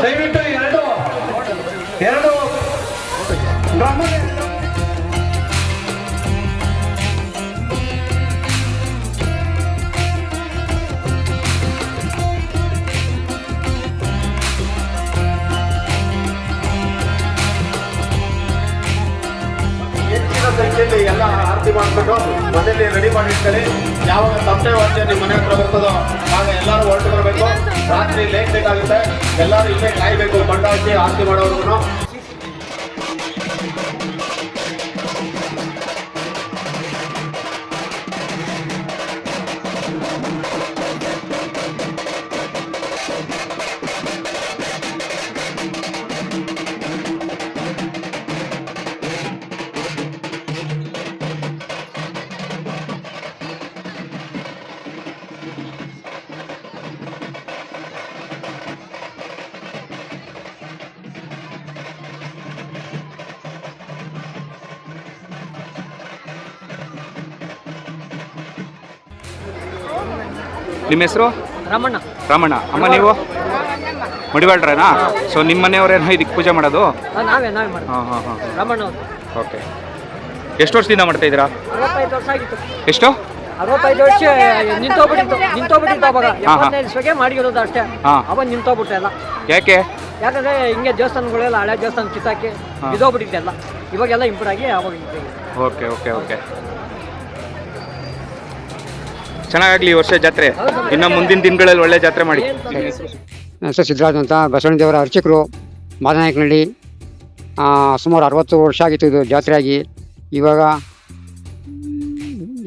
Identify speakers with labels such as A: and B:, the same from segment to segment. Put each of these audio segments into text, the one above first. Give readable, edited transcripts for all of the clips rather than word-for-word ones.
A: ದಯವಿಟ್ಟು ಎರಡು ಹೆಚ್ಚಿನ ಸಂಖ್ಯೆಯಲ್ಲಿ ಎಲ್ಲ ಆರತಿ ಮಾಡಿಬಿಟ್ಟು ಮನೆಯಲ್ಲಿ ರೆಡಿ ಮಾಡಿರ್ತಾರೆ. ಯಾವಾಗ ತಪ್ಪೆ ವಾದ್ಯ ನಿಮ್ಮ ಮನೆ ಹತ್ರ ಬರ್ತದೋ ಆಗ ಎಲ್ಲರೂ ಹೊರಟು ಬರಬೇಕು. ರಾತ್ರಿ ಲೇಟ್ ಬೇಕಾಗುತ್ತೆ, ಎಲ್ಲರೂ ಇಲ್ಲೇ ಕಾಯಬೇಕು ಕೊಂಡ ಹಚ್ಚಿ ಆರತಿ ಮಾಡೋರ್ಗು.
B: ನಿಮ್ಮ ಹೆಸರು?
C: ರಾಮಣ್ಣ.
B: ರಾಮಣ್ಣ. ಅಮ್ಮ ನೀವು ಮಡಿವಾಳ್ರೇನಾ? ಸೊ ನಿಮ್ಮ ಮನೆಯವರೇನೋ ಇದಕ್ಕೆ ಪೂಜೆ ಮಾಡೋದು?
C: ನಾವೇ ಮಾಡೋದು.
B: ಹಾಂ ಹಾಂ ಹಾಂ.
C: ರಾಮಣ್ಣ.
B: ಓಕೆ. ಎಷ್ಟು ವರ್ಷದಿಂದ ಮಾಡ್ತಾ ಇದ್ದೀರಾ?
C: 65 ವರ್ಷ ಆಗಿತ್ತು.
B: ಎಷ್ಟು?
C: 65 ವರ್ಷ ನಿಂತೋಗ್ಬಿಟ್ಟಿತ್ತು ಅವಾಗ. 75 ವರ್ಷಕ್ಕೆ ಮಾಡಿರೋದು ಅಷ್ಟೇ. ಅವಾಗ ನಿಂತೋಗ್ಬಿಟ್ಟೆ ಎಲ್ಲ.
B: ಯಾಕೆ?
C: ಯಾಕಂದ್ರೆ ಹಿಂಗೆ ದೇವಸ್ಥಾನಗಳೆಲ್ಲ ಹಳೆ ದೇವಸ್ಥಾನ ಕಿತ್ತಾಕಿ ಬಿದ್ದೋಗ್ಬಿಟ್ಟಿದೆ ಎಲ್ಲ. ಇವಾಗೆಲ್ಲ ಇಂಪ್ರೂವ್ ಆಗಿ ಅವಾಗ.
B: Okay okay okay. ಚೆನ್ನಾಗಾಗಲಿ ಈ ವರ್ಷ ಜಾತ್ರೆ. ಇನ್ನು ಮುಂದಿನ ದಿನಗಳಲ್ಲಿ ಒಳ್ಳೆ ಜಾತ್ರೆ ಮಾಡಿ.
D: ಹೆಸರು ಸಿದ್ದರಾಜ್ ಅಂತ, ಬಸವಣ್ಣ ದೇವರ ಅರ್ಚಕರು, ಮಾದನಾಯಕನಹಳ್ಳಿ. ಸುಮಾರು 60 ವರ್ಷ ಆಗಿತ್ತು ಇದು ಜಾತ್ರೆಯಾಗಿ.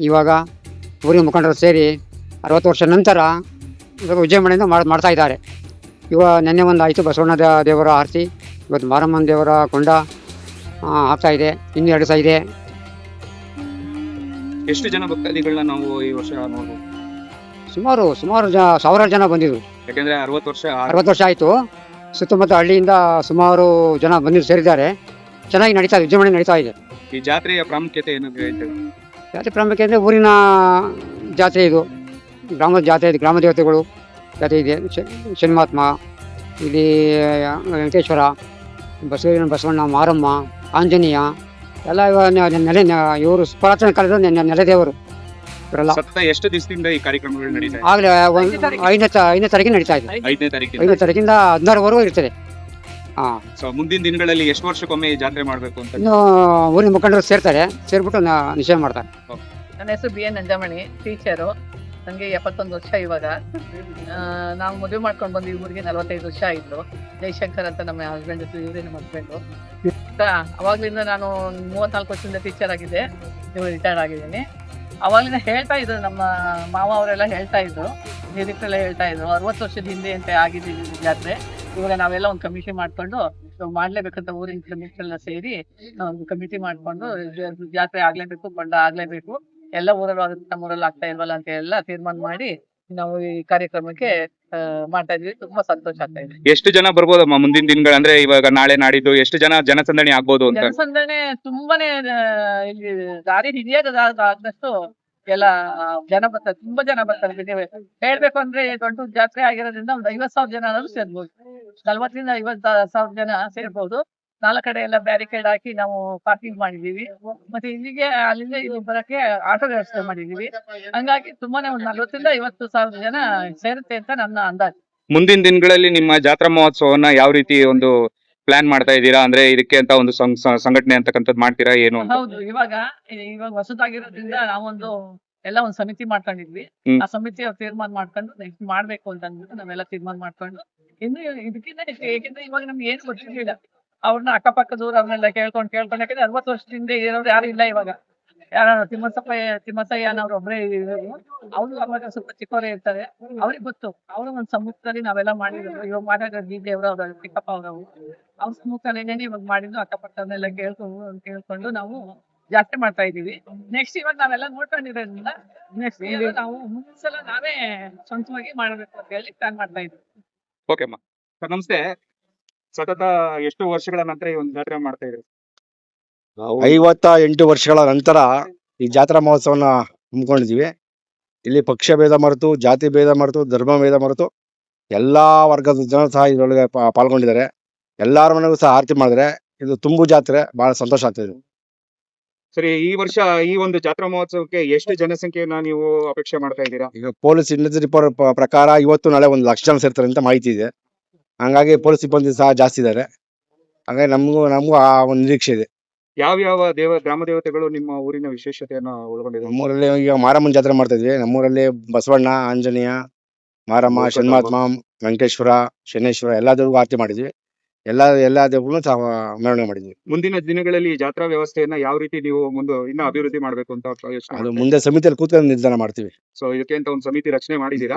D: ಇವಾಗ ಊರಿನ ಮುಖಂಡರು ಸೇರಿ 60 ವರ್ಷ ನಂತರ ಇವಾಗ ವಿಜೃಂಭಣೆಯಿಂದ ಮಾಡ್ತಾ ಇದ್ದಾರೆ. ನೆನ್ನೆ ಒಂದು ಆಯಿತು ಬಸವಣ್ಣ ದೇವರ ಆರತಿ. ಇವತ್ತು ಮಾರಮ್ಮನ ದೇವರ ಕೊಂಡ ಆಗ್ತಾಯಿದೆ. ಇನ್ನೂ 2 ದಿವಸ ಇದೆ.
B: ಎಷ್ಟು ಜನ ಭಕ್ತಾದಿಗಳನ್ನ ನಾವು ಈ ವರ್ಷ ನೋಡ್ಬೋದು?
D: ಸುಮಾರು ಸಾವಿರಾರು ಜನ ಬಂದಿದ್ರು.
B: ಯಾಕೆಂದ್ರೆ
D: 60 ವರ್ಷ ಆಯಿತು. ಸುತ್ತಮುತ್ತ ಹಳ್ಳಿಯಿಂದ ಸುಮಾರು ಜನ ಬಂದು ಸೇರಿದ್ದಾರೆ. ಚೆನ್ನಾಗಿ ನಡೀತಾ ಇದೆ, ವಿಜೃಂಭಣೆ ನಡೀತಾ ಇದೆ.
B: ಈ ಜಾತ್ರೆಯ ಪ್ರಾಮುಖ್ಯತೆ ಏನಾದ್ರು ಹೇಳ್ತೇವೆ?
D: ಜಾತ್ರೆ ಪ್ರಾಮುಖ್ಯತೆ ಅಂದರೆ ಊರಿನ ಜಾತ್ರೆ ಇದು, ಗ್ರಾಮದ ಜಾತ್ರೆ ಇದೆ. ಗ್ರಾಮ ದೇವತೆಗಳು ಜಾತ್ರೆ ಇದೆ. ಶನಿಮಾತ್ಮ, ಇಲ್ಲಿ ವೆಂಕಟೇಶ್ವರ, ಬಸವಣ್ಣ, ಮಾರಮ್ಮ, ಆಂಜನೇಯ ಎಲ್ಲ ಇವರು ಪುರಾತನ ಕಾಲದ ನೆಲೆದೇವರು ಇವರೆಲ್ಲ.
B: ಎಷ್ಟು ದಿವಸದಿಂದ ಈ ಕಾರ್ಯಕ್ರಮಗಳು ನಡೀತಾ ಇದೆ?
D: ಆಗಲೇ 5ನೇ ತಾರೀಕಿಗೆ ನಡೀತಾ ಇದೆ. 5ನೇ ತಾರೀಕಿಂದ 16ವರೆಗೂ ಇರ್ತದೆ.
B: ಮುಂದಿನ ದಿನಗಳಲ್ಲಿ ಎಷ್ಟು ವರ್ಷಕ್ಕೊಮ್ಮೆ ಈ ಜಾತ್ರೆ ಮಾಡಬೇಕು ಅಂತ
D: ಇನ್ನು ಊರಿನ ಮುಖಂಡರು ಸೇರ್ಬಿಟ್ಟು ನಿಶ್ಚಯ ಮಾಡ್ತಾರೆ.
E: ನನ್ನ ಹೆಸರು BN ನಂಜಮಣಿ, ಟೀಚರು. ನನಗೆ 71 ವರ್ಷ ಇವಾಗ. ನಾವು ಮದುವೆ ಮಾಡ್ಕೊಂಡು ಬಂದು ಈ ಊರಿಗೆ 45 ವರ್ಷ ಆಯಿತು. ಜಯಶಂಕರ್ ಅಂತ ನಮ್ಮ ಹಸ್ಬೆಂಡ್, ಇವರೇ ನಮ್ಮ ಹಸ್ಬೆಂಡು. ಅವಾಗ್ಲಿಂದ ನಾನು 34 ವರ್ಷದಿಂದ ಟೀಚರ್ ಆಗಿದ್ದೆ. ಇವಾಗ ರಿಟೈರ್ಡ್ ಆಗಿದ್ದೀನಿ. ಅವಾಗಲಿಂದ ಹೇಳ್ತಾ ಇದ್ರು ನಮ್ಮ ಮಾವ ಅವರೆಲ್ಲ ಹೇಳ್ತಾ ಇದ್ರು, ಹಿರಿಕರೆಲ್ಲ ಹೇಳ್ತಾ ಇದ್ರು 60 ವರ್ಷದ ಹಿಂದೆ ಅಂತ ಆಗಿದ್ದೀವಿ ಜಾತ್ರೆ. ಇವಾಗ ನಾವೆಲ್ಲ ಒಂದು ಕಮಿಟಿ ಮಾಡ್ಕೊಂಡು ಮಾಡ್ಲೇಬೇಕಂತ ಊರಿನ ಕಮಿಟಿಗಳನ್ನ ಸೇರಿ ಒಂದು ಕಮಿಟಿ ಮಾಡ್ಕೊಂಡು ಜಾತ್ರೆ ಆಗ್ಲೇಬೇಕು, ಬಂಡ ಆಗ್ಲೇಬೇಕು, ಎಲ್ಲ ಊರಲ್ಲೂ ಆಗುತ್ತೆ, ನಮ್ಮೂರಲ್ಲಿ ಆಗ್ತಾ ಇಲ್ವಲ್ಲ ಅಂತ ಎಲ್ಲ ತೀರ್ಮಾನ ಮಾಡಿ ನಾವು ಈ ಕಾರ್ಯಕ್ರಮಕ್ಕೆ ಮಾಡ್ತಾ ಇದ್ವಿ. ತುಂಬಾ ಸಂತೋಷ ಆಗ್ತಾ ಇದೆ.
B: ಎಷ್ಟು ಜನ ಬರ್ಬೋದಮ್ಮ ಮುಂದಿನ ದಿನಗಳು? ಅಂದ್ರೆ ಇವಾಗ ನಾಳೆ ನಾಡಿದ್ದು ಎಷ್ಟು ಜನಸಂದಣಿ ಆಗ್ಬೋದು ಅಂತ?
E: ಜನಸಂದಣಿ ತುಂಬಾನೇ ಇಲ್ಲಿ ದಾರಿ ಹಿಡಿಯೋದಷ್ಟು ಎಲ್ಲ ಜನ ಬರ್ತಾರೆ, ತುಂಬಾ ಜನ ಬರ್ತಾರೆ. ಹೇಳ್ಬೇಕು ಅಂದ್ರೆ ದೊಡ್ಡ ಜಾತ್ರೆ ಆಗಿರೋದ್ರಿಂದ ಒಂದು 50,000 ಜನ ಆದ್ರೂ ಸೇರ್ಬೋದು. 40ರಿಂದ 50,000 ಜನ ಸೇರ್ಬೋದು. 4 ಕಡೆ ಎಲ್ಲ ಬ್ಯಾರಿಕೇಡ್ ಹಾಕಿ ನಾವು ಪಾರ್ಕಿಂಗ್ ಮಾಡಿದೀವಿ. ಮತ್ತೆ ಇಲ್ಲಿಗೆ ಅಲ್ಲಿಂದ ಇಲ್ಲಿ ಬರಕ್ಕೆ ಆಟೋ ವ್ಯವಸ್ಥೆ ಮಾಡಿದೀವಿ. ಹಂಗಾಗಿ ತುಂಬಾನೇ ಒಂದು 40ರಿಂದ 50,000 ಜನ ಸೇರುತ್ತೆ ಅಂತ ನನ್ನ ಅಂದಾಜು.
B: ಮುಂದಿನ ದಿನಗಳಲ್ಲಿ ನಿಮ್ಮ ಜಾತ್ರಾ ಮಹೋತ್ಸವನ ಯಾವ ರೀತಿ ಒಂದು ಪ್ಲಾನ್ ಮಾಡ್ತಾ ಇದ್ದೀರಾ? ಅಂದ್ರೆ ಇದಕ್ಕೆ ಅಂತ ಒಂದು ಸಂಘಟನೆ ಅಂತಕ್ಕಂಥದ್ದು ಮಾಡ್ತೀರಾ ಏನು?
E: ಹೌದು, ಇವಾಗ ಹೊಸದಾಗಿರೋದ್ರಿಂದ ನಾವೊಂದು ಎಲ್ಲ ಒಂದು ಸಮಿತಿ ಮಾಡ್ಕೊಂಡಿದ್ವಿ. ಆ ಸಮಿತಿ ತೀರ್ಮಾನ ಮಾಡ್ಕೊಂಡು ನೆಕ್ಸ್ಟ್ ಮಾಡ್ಬೇಕು ಅಂತ ಅಂದ್ಬಿಟ್ಟು ನಾವೆಲ್ಲ ತೀರ್ಮಾನ ಮಾಡ್ಕೊಂಡು ಇನ್ನು ಇದಕ್ಕಿಂತ ಏಕೆಂದ್ರೆ ಇವಾಗ ನಮ್ಗೆ ಏನು ಗೊತ್ತಿರ್ಲಿಲ್ಲ. ಅವ್ರನ್ನ ಅಕ್ಕಪಕ್ಕದವ್ರು ಅವ್ರನ್ನೆಲ್ಲ ಕೇಳ್ಕೊಂಡು ಯಾಕಂದ್ರೆ 60 ವರ್ಷದಿಂದ ಇರೋರು ಯಾರು ಇಲ್ಲ ಇವಾಗ. ಯಾರು ತಿಮ್ಮಸಯ್ಯನವ್ರು ಒಬ್ಬರೇ ಇರೋರು. ಅವ್ರು ಅವಾಗ ಸ್ವಲ್ಪ ಚಿಕ್ಕವರೇ ಇರ್ತಾರೆ, ಅವ್ರಿಗೆ ಗೊತ್ತು. ಅವ್ರ ಒಂದು ಸಮ್ಮುಖದಲ್ಲಿ ನಾವೆಲ್ಲ ಮಾಡಿರೋದು. ಇವಾಗ ಮಾಡಿರೋ ದೇವ್ರ ಅವ್ರ ಚಿಕ್ಕಪ್ಪ ಅವ್ರವು ಅವ್ರ ಸಮ್ಮುಖದಲ್ಲೇನೆ ಇವಾಗ ಮಾಡಿದ್ದು. ಅಕ್ಕಪಕ್ಕದನ್ನೆಲ್ಲ ಕೇಳ್ಕೊಂಡು ನಾವು ಜಾತ್ರೆ ಮಾಡ್ತಾ ಇದೀವಿ. ನೆಕ್ಸ್ಟ್ ಇವಾಗ ನಾವೆಲ್ಲ ನೋಡ್ಕೊಂಡಿರೋದ್ರಿಂದ ನೆಕ್ಸ್ಟ್ ನಾವು ಮುಂದ್ಸಲ ನಾವೇ ಸ್ವಂತವಾಗಿ ಮಾಡಬೇಕು ಅಂತ ಹೇಳಿ ಪ್ಲಾನ್ ಮಾಡ್ತಾ ಇದ್ವಿ.
B: ಓಕೆ ಅಮ್ಮ. ಸರ್ ನಮಸ್ತೆ. ಸತತ ಎಷ್ಟು ವರ್ಷಗಳ ನಂತರ ಈ ಒಂದು ಜಾತ್ರೆ ಮಾಡ್ತಾ ಇದ್ದೀರಿ?
F: 58 ವರ್ಷಗಳ ನಂತರ ಈ ಜಾತ್ರಾ ಮಹೋತ್ಸವನ ಹಮ್ಮಿಕೊಂಡಿದ್ದೀವಿ. ಇಲ್ಲಿ ಪಕ್ಷ ಭೇದ ಮರೆತು, ಜಾತಿ ಭೇದ ಮರೆತು, ಧರ್ಮ ಭೇದ ಮರೆತು ಎಲ್ಲಾ ವರ್ಗದ ಜನ ಸಹ ಇದರೊಳಗೆ ಪಾಲ್ಗೊಂಡಿದ್ದಾರೆ. ಎಲ್ಲಾರ ಮನೆಗೂ ಸಹ ಆರತಿ ಮಾಡಿದ್ರೆ ಇದು ತುಂಬು ಜಾತ್ರೆ, ಬಹಳ ಸಂತೋಷ ಆಗ್ತದೆ.
B: ಸರಿ, ಈ ವರ್ಷ ಈ ಒಂದು ಜಾತ್ರಾ ಮಹೋತ್ಸವಕ್ಕೆ ಎಷ್ಟು ಜನಸಂಖ್ಯೆಯನ್ನ ನೀವು ಅಪೇಕ್ಷೆ ಮಾಡ್ತಾ ಇದ್ದೀರಾ?
F: ಈಗ ಪೊಲೀಸ್ ಇಂಟೆಲಿಜೆನ್ಸ್ ರಿಪೋರ್ಟ್ ಪ್ರಕಾರ ಇವತ್ತು ನಾಳೆ 1 ಲಕ್ಷ ಜನ ಸೇರ್ತಾರೆ ಅಂತ ಮಾಹಿತಿ ಇದೆ. ಹಂಗಾಗಿ ಪೊಲೀಸ್ ಸಿಬ್ಬಂದಿ ಸಹ ಜಾಸ್ತಿ ಇದ್ದಾರೆ. ಹಾಗಾಗಿ ನಮಗೂ ಆ ಒಂದು ನಿರೀಕ್ಷೆ ಇದೆ.
B: ಯಾವ ಗ್ರಾಮ ದೇವತೆಗಳು ನಿಮ್ಮ ಊರಿನ ವಿಶೇಷತೆಯನ್ನ ಒಳಗೊಂಡಿದೆ?
F: ನಮ್ಮೂರಲ್ಲಿ ಈಗ ಮಾರಮ್ಮನ ಜಾತ್ರೆ ಮಾಡ್ತಾ ಇದ್ವಿ. ನಮ್ಮೂರಲ್ಲಿ ಬಸವಣ್ಣ, ಆಂಜನೇಯ, ಮಾರಮ್ಮ, ಷಣ್ಮಾತ್ಮ, ವೆಂಕಟೇಶ್ವರ, ಶನೇಶ್ವರ ಎಲ್ಲಾ ದೇವ್ರಿಗೂ ಆರತಿ ಮಾಡಿದ್ವಿ. ಎಲ್ಲಾ ದೇವ್ರಿಗೂ ಸಹ ಮೆರವಣಿಗೆ ಮಾಡಿದ್ವಿ.
B: ಮುಂದಿನ ದಿನಗಳಲ್ಲಿ ಈ ಜಾತ್ರಾ ವ್ಯವಸ್ಥೆಯನ್ನ ಯಾವ ರೀತಿ ನೀವು ಇನ್ನ ಅಭಿವೃದ್ಧಿ ಮಾಡ್ಬೇಕು ಅಂತ ಯೋಚನೆ
F: ಅದು
B: ಮಾಡ್ತಾ
F: ಮುಂದೆ ಸಮಿತಿಯಲ್ಲಿ ಕೂತ್ಕೊಂಡು ನಿರ್ಧಾರ ಮಾಡ್ತೀವಿ.
B: ಸೊ ಇದಕ್ಕೆ ಅಂತ ಒಂದು ಸಮಿತಿ ರಚನೆ ಮಾಡಿದ್ದೀರಾ?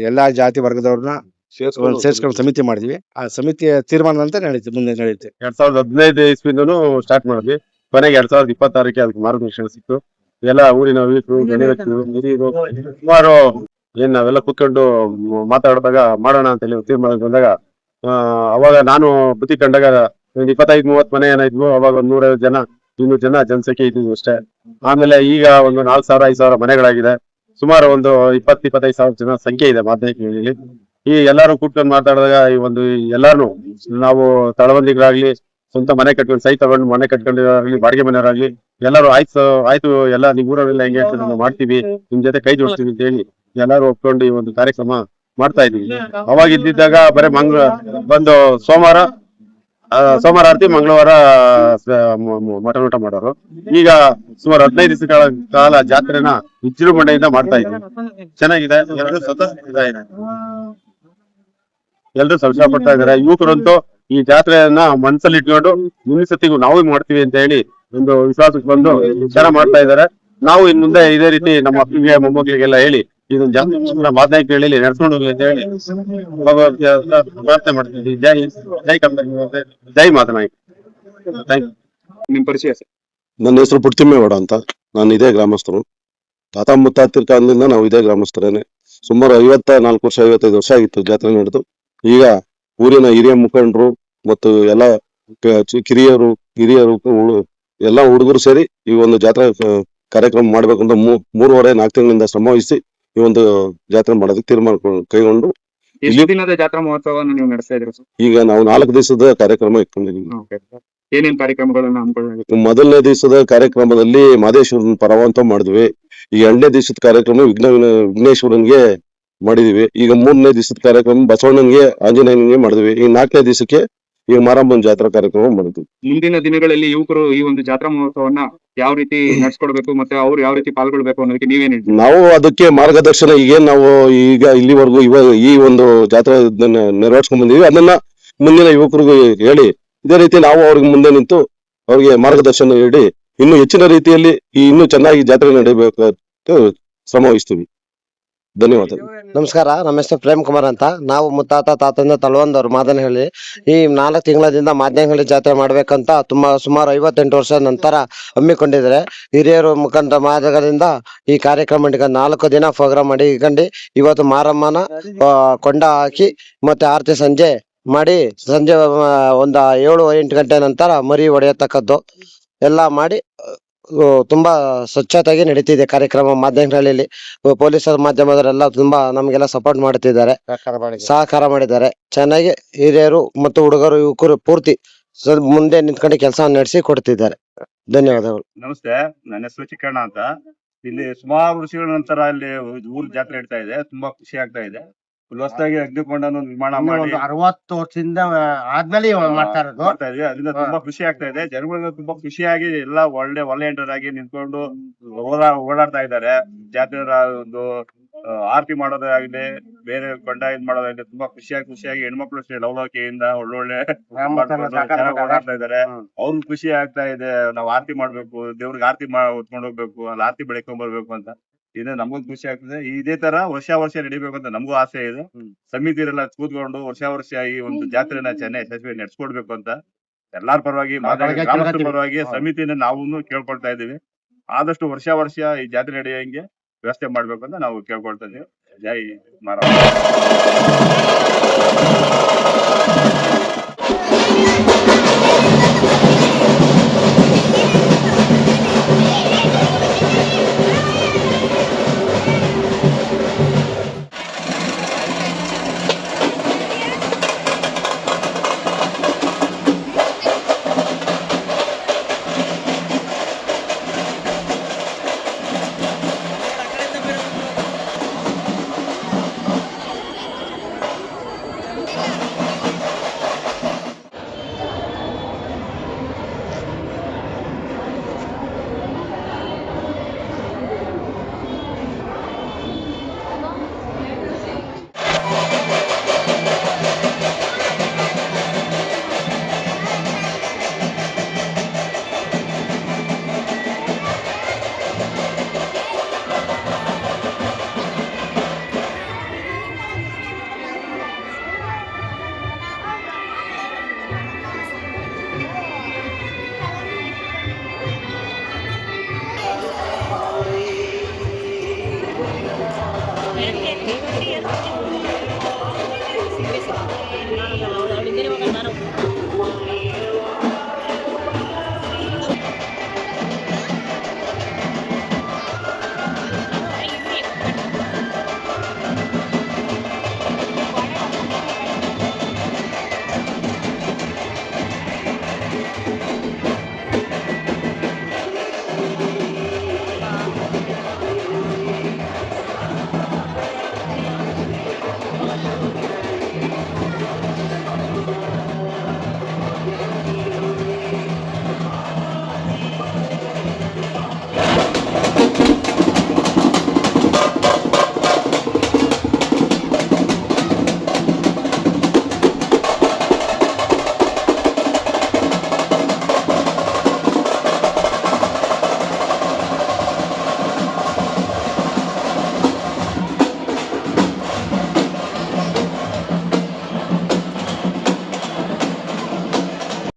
F: ಎಲ್ಲಾ ಜಾತಿ ವರ್ಗದವ್ರನ್ನ ಸೇರ್ಸ್ಕೊಂಡು ಸಮಿತಿ ಮಾಡಿದ್ವಿ. ಆ ಸಮಿತಿಯ ತೀರ್ಮಾನದಂತೆ ಮುಂದೆ ನಡೆಯುತ್ತೆ.
G: 2015 ಇಸ್ವಿಂದನೂ ಸ್ಟಾರ್ಟ್ ಮಾಡಿದ್ವಿ. ಕೊನೆಗೆ 2026ಕ್ಕೆ ಅದಕ್ಕೆ ಮಾರ್ಗದರ್ಶನ ಸಿಕ್ತು. ಎಲ್ಲ ಊರಿನ ವೀರರು, ಗಣ್ಯವ್ಯಕ್ತಿಗಳು, ಹಿರಿಯರು ಸುಮಾರು ಏನ್ ನಾವೆಲ್ಲ ಕೂತ್ಕೊಂಡು ಮಾತಾಡಿದಾಗ ಮಾಡೋಣ ಅಂತ ಹೇಳಿ ತೀರ್ಮಾನ ಬಂದಾಗ, ಅವಾಗ ನಾನು ಬುದ್ಧಿ ಕಂಡಾಗ 25-30 ಮನೆ ಏನಾಯ್ತು. ಅವಾಗ 150 ಜನ 200 ಜನ ಜನಸಂಖ್ಯೆ ಇದ್ದಿದ್ವು ಅಷ್ಟೇ. ಆಮೇಲೆ ಈಗ ಒಂದು 4,000-5,000 ಮನೆಗಳಾಗಿದೆ. ಸುಮಾರು ಒಂದು 20-25 ಸಾವಿರ ಜನ ಸಂಖ್ಯೆ ಇದೆ ಮಾಧ್ಯಮಿಕಗಳಲ್ಲಿ. ಈ ಎಲ್ಲಾರು ಕೂತ್ಕೊಂಡು ಮಾತಾಡಿದಾಗ ಈ ಒಂದು ಎಲ್ಲಾರು ನಾವು ತಳಬಂದಿಗಳಾಗ್ಲಿ, ಸ್ವಂತ ಮನೆ ಕಟ್ಕೊಂಡು ಸೈ ತಗೊಂಡು ಮನೆ ಕಟ್ಕೊಂಡಿರಾಗ್ಲಿ, ಬಾಡಿಗೆ ಮನೆಯವರಾಗ್ಲಿ ಎಲ್ಲಾರು ಆಯ್ತು ಎಲ್ಲ ನಿಮ್ ಊರಲ್ಲೆಲ್ಲ ಹೆಂಗೆ ಹೇಳ್ತಾರೆ ನಾವು ಮಾಡ್ತೀವಿ, ನಿಮ್ ಜೊತೆ ಕೈ ಜೋಡಿಸ್ತೀವಿ ಅಂತ ಹೇಳಿ ಎಲ್ಲಾರು ಒಪ್ಕೊಂಡು ಈ ಒಂದು ಕಾರ್ಯಕ್ರಮ ಮಾಡ್ತಾ ಇದೀವಿ. ಅವಾಗ ಇದ್ದಿದ್ದಾಗ ಬರೀ ಬಂದು ಸೋಮವಾರ ಆರತಿ, ಮಂಗಳವಾರ ಮಟನ್ ಊಟ ಮಾಡೋರು. ಈಗ ಸುಮಾರು 15 ದಿವಸಗಳ ಕಾಲ ಜಾತ್ರೆನ ವಿಜೃಂಭಣೆಯಿಂದ ಮಾಡ್ತಾ ಇದ್ದೀವಿ. ಚೆನ್ನಾಗಿದೆ. ಎಲ್ರು ಸಂತೋಷ ಪಡ್ತಾ ಇದಾರೆ. ಯುವಕರಂತೂ ಈ ಜಾತ್ರೆಯನ್ನ ಮನಸ್ಸಲ್ಲಿ ಇಟ್ಕೊಂಡು ಮುಂದಿನ ಸತಿಗೂ ನಾವು ಮಾಡ್ತೀವಿ ಅಂತ ಹೇಳಿ ಒಂದು ವಿಶ್ವಾಸಕ್ಕೆ ಬಂದು ಚೆನ್ನಾಗಿ ಮಾಡ್ತಾ ಇದಾರೆ. ನಾವು ಇನ್ ಮುಂದೆ ಇದೇ ರೀತಿ ನಮ್ಮ ಮಕ್ಕಳಿಗೆ, ಮೊಮ್ಮಕ್ಕಳಿಗೆಲ್ಲ ಹೇಳಿ ಇದೊಂದು ಜಾತ್ರೆ ಮಾತನಾಡಿ ಹೇಳಿ ನಡ್ಸ್ಕೊಂಡು ಹೋಗ್ಲಿ ಅಂತ ಹೇಳಿ ಪ್ರಾರ್ಥನೆ ಮಾಡ್ತೀವಿ. ಜೈ ಮಾತನಾಡಿ. Thank you.
B: ನಿಮ್ ಪರಿಚಯ ಸರ್?
H: ನನ್ನ ಹೆಸರು ಪುಟ್ತಿಮ್ಮೇಗೌಡ ಅಂತ. ನಾನು ಇದೇ ಗ್ರಾಮಸ್ಥರು. ತಾತ ಮುತ್ತಾತಿರ ಕಾಲದಿಂದ ನಾವು ಇದೇ ಗ್ರಾಮಸ್ಥರೇನೆ. ಸುಮಾರು 54 ವರ್ಷ 55 ವರ್ಷ ಆಗಿತ್ತು ಜಾತ್ರೆ ನಡೆದು. ಈಗ ಊರಿನ ಹಿರಿಯ ಮುಖಂಡರು ಮತ್ತು ಎಲ್ಲ ಕಿರಿಯರು, ಹಿರಿಯರು, ಎಲ್ಲ ಹುಡುಗರು ಸೇರಿ ಈ ಒಂದು ಜಾತ್ರೆ ಕಾರ್ಯಕ್ರಮ ಮಾಡ್ಬೇಕು ಅಂತ 3.5-4 ತಿಂಗಳಿಂದ ಶ್ರಮವಹಿಸಿ ಈ ಒಂದು ಜಾತ್ರೆ ಮಾಡೋದಕ್ಕೆ ತೀರ್ಮಾನ ಕೈಗೊಂಡು
B: ಎಷ್ಟು ದಿನದ ಜಾತ್ರಾ ಮಹೋತ್ಸವವನ್ನು ನೀವು ನಡೆಸ್ತಾ ಇದ್ದೀರಾ ಸರ್?
H: ಈಗ ನಾವು 4 ದಿವಸದ ಕಾರ್ಯಕ್ರಮ ಇಟ್ಕೊಂಡಿದ್ದೀವಿ.
B: ಏನೇನ್ ಕಾರ್ಯಕ್ರಮಗಳನ್ನ ಹಮ್ಮಿಕೊಳ್ಳಲಾಗಿದೆ?
H: ಮೊದಲನೇ ದಿವಸದ ಕಾರ್ಯಕ್ರಮದಲ್ಲಿ ಮಹದೇಶ್ವರನ ಪರವಂತ ಮಾಡಿದ್ವಿ. ಈಗ 2ನೇ ದಿವಸದ ಕಾರ್ಯಕ್ರಮ ವಿಘ್ನೇಶ್ವರನ್ಗೆ ಮಾಡಿದೀವಿ. ಈಗ 3ನೇ ದಿವಸದ ಕಾರ್ಯಕ್ರಮ ಬಸವಣ್ಣನ್ಗೆ, ಆಂಜನೇಯನಿಗೆ ಮಾಡಿದ್ವಿ. ಈಗ 4ನೇ ದಿವಸಕ್ಕೆ ಈಗ ಮಾರಮ್ಮನ ಜಾತ್ರಾ ಕಾರ್ಯಕ್ರಮ ಮಾಡಿದ್ವಿ.
B: ಮುಂದಿನ ದಿನಗಳಲ್ಲಿ ಯುವಕರು ಈ ಒಂದು ಜಾತ್ರಾ ಮಹೋತ್ಸವನ್ನ ಯಾವ ರೀತಿ ನಡ್ಸ್ಕೊಡ್ಬೇಕು ಮತ್ತೆ ಅವ್ರು ಯಾವ ರೀತಿ ಪಾಲ್ಗೊಳ್ಬೇಕು ಅನ್ನೋದಕ್ಕೆ ನೀವೇನ್ ಹೇಳ್ತೀವಿ?
H: ನಾವು ಅದಕ್ಕೆ ಮಾರ್ಗದರ್ಶನ ಈಗೇನ್ ನಾವು ಈಗ ಇಲ್ಲಿವರೆಗೂ ಈ ಒಂದು ಜಾತ್ರೆ ನೆರವೇರಿಸ್ಕೊಂಡ್ ಬಂದಿವಿ, ಅದನ್ನ ಮುಂದಿನ ಯುವಕರಿಗೂ ಹೇಳಿ ಇದೇ ರೀತಿ ನಾವು ಅವ್ರಿಗೆ ಮುಂದೆ ನಿಂತು ಅವ್ರಿಗೆ ಮಾರ್ಗದರ್ಶನ ನೀಡಿ ಇನ್ನು ಹೆಚ್ಚಿನ ರೀತಿಯಲ್ಲಿ ಇನ್ನೂ ಚೆನ್ನಾಗಿ ಜಾತ್ರೆ ನಡೆಯಬೇಕು ಶ್ರಮ ವಹಿಸ್ತೀವಿ. ಧನ್ಯವಾದ.
I: ನಮಸ್ಕಾರ, ನಮ್ಮ ಹೆಸರು ಪ್ರೇಮ್ ಕುಮಾರ್ ಅಂತ. ನಾವು ತಾತಂದ ತಳವಂದವ್ರು ಮಾದನಹಳ್ಳಿ. ಈ 4 ತಿಂಗಳಿಂದ ಮಾದನಹಳ್ಳಿ ಜಾತ್ರೆ ಮಾಡ್ಬೇಕಂತ ಸುಮಾರು 58 ವರ್ಷ ನಂತರ ಹಮ್ಮಿಕೊಂಡಿದ್ದಾರೆ. ಹಿರಿಯರು ಮುಖಂಡರ ಮಾದಗಳಿಂದ ಈ ಕಾರ್ಯಕ್ರಮ 4 ದಿನ ಪ್ರೋಗ್ರಾಮ್ ಮಾಡಿ ಇವತ್ತು ಮಾರಮ್ಮನ ಕೊಂಡ ಹಾಕಿ ಮತ್ತೆ ಆರತಿ ಸಂಜೆ ಮಾಡಿ, ಸಂಜೆ ಒಂದು 7-8 ಗಂಟೆ ನಂತರ ಮರಿ ಹೊಡೆಯತಕ್ಕದ್ದು ಎಲ್ಲ ಮಾಡಿ ತುಂಬಾ ಸ್ವಚ್ಛತೆಯಾಗಿ ನಡೀತಿದೆ ಕಾರ್ಯಕ್ರಮ. ಮಾದನಹಳ್ಳಿಯಲ್ಲಿ ಪೊಲೀಸರ ಮಾಧ್ಯಮದವರೆಲ್ಲ ತುಂಬಾ ನಮ್ಗೆಲ್ಲ ಸಪೋರ್ಟ್ ಮಾಡ್ತಿದ್ದಾರೆ, ಸಹಕಾರ ಮಾಡಿದ್ದಾರೆ. ಚೆನ್ನಾಗಿ ಹಿರಿಯರು ಮತ್ತು ಹುಡುಗರು, ಯುವಕರು ಪೂರ್ತಿ ಮುಂದೆ ನಿಂತ್ಕೊಂಡು ಕೆಲಸ ನಡೆಸಿ ಕೊಡ್ತಿದ್ದಾರೆ. ಧನ್ಯವಾದಗಳು.
J: ನಮಸ್ತೆ, ನನ್ನ ಹೆಸರು ಚಿಕ್ಕಣ್ಣ ಅಂತ. ಇಲ್ಲಿ ಸುಮಾರು ವರ್ಷಗಳ ನಂತರ ಇಲ್ಲಿ ಊರ್ ಜಾತ್ರೆ ಇಡ್ತಾ ಇದೆ. ತುಂಬಾ ಖುಷಿ ಆಗ್ತಾ ಇದೆ. ಹೊಸದಾಗಿ ಅಗ್ನಿಕೊಂಡನ್ನು ನಿರ್ಮಾಣ ಮಾಡಿ
I: 60 ವರ್ಷದಿಂದ ಆದ್ಮೇಲೆ ಮಾಡ್ತಾ
J: ಇದ್ವಿ. ಅದರಿಂದ ತುಂಬಾ ಖುಷಿ ಆಗ್ತಾ ಇದೆ. ಜನಗಳು ತುಂಬಾ ಖುಷಿಯಾಗಿ ಎಲ್ಲ ಒಳ್ಳೆ ವಾಲಂಟಿಯರ್ ನಿಂತ್ಕೊಂಡು ಓಡಾಡ್ತಾ ಇದ್ದಾರೆ. ಜಾತ್ರೆ ಒಂದು ಆರತಿ ಮಾಡೋದಾಗ್ಲಿ, ಬೇರೆ ಕೊಂಡ ಮಾಡೋದಾಗ್ಲಿ ತುಂಬಾ ಖುಷಿಯಾಗಿ ಹೆಣ್ಮಕ್ಳು ಅಷ್ಟೇ ಲವಲವಿಕೆಯಿಂದ ಒಳ್ಳೊಳ್ಳೆ ಓಡಾಡ್ತಾ ಇದಾರೆ. ಅವ್ರು ಖುಷಿ ಆಗ್ತಾ ಇದೆ. ನಾವ್ ಆರತಿ ಮಾಡ್ಬೇಕು, ದೇವ್ರಿಗೆ ಆರತಿ ಹೊತ್ಕೊಂಡ್ ಹೋಗ್ಬೇಕು, ಅಲ್ಲಿ ಆರತಿ ಬೆಳಕೊಂಡ್ ಬರ್ಬೇಕು ಅಂತ. ಇದು ನಮಗೂ ಖುಷಿ ಆಗ್ತದೆ. ಇದೇ ತರ ವರ್ಷ ನಡಿಬೇಕು ಅಂತ ನಮಗೂ ಆಸೆ ಇದೆ. ಸಮಿತಿಯರೆಲ್ಲ ಕೂತ್ಕೊಂಡು ವರ್ಷ ಈ ಒಂದು ಜಾತ್ರೆನ ಚೆನ್ನಾಗಿ ಯಶಸ್ವಿ ನಡೆಸ್ಕೊಡ್ಬೇಕು ಅಂತ ಎಲ್ಲಾರ ಪರವಾಗಿ, ಗ್ರಾಮಸ್ಥರ ಪರವಾಗಿ ಸಮಿತಿನ ನಾವು ಕೇಳ್ಕೊಳ್ತಾ ಇದೀವಿ. ಆದಷ್ಟು ವರ್ಷ ಈ ಜಾತ್ರೆ ನಡೆಯಂಗೆ ವ್ಯವಸ್ಥೆ ಮಾಡ್ಬೇಕು ಅಂತ ನಾವು ಕೇಳ್ಕೊಳ್ತಾ ಇದೀವಿ. ಜೈ ಮಾರಮ್ಮ.